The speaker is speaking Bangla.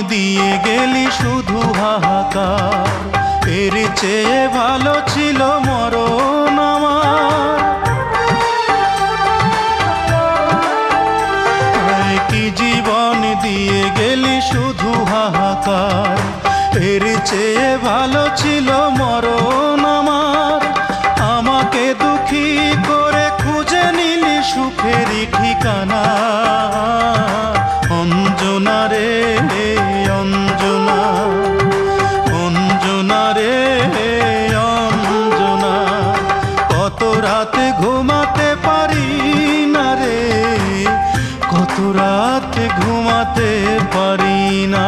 দিয়ে গেলি শুধু হাহাকার, এর চেয়ে ভালো ছিল মরণ আমার। কি জীবন দিয়ে গেলি শুধু হাহাকার, এর চেয়ে ভালো ছিল মরণ আমার। আমাকে দুঃখী করে খুঁজে নিলি সুখেরই ঠিকানা। অঞ্জনা রে অঞ্জনা, অঞ্জনা রে অঞ্জনা, কত রাতে ঘুমাতে পারি না রে, কত রাতে ঘুমাতে পারি না।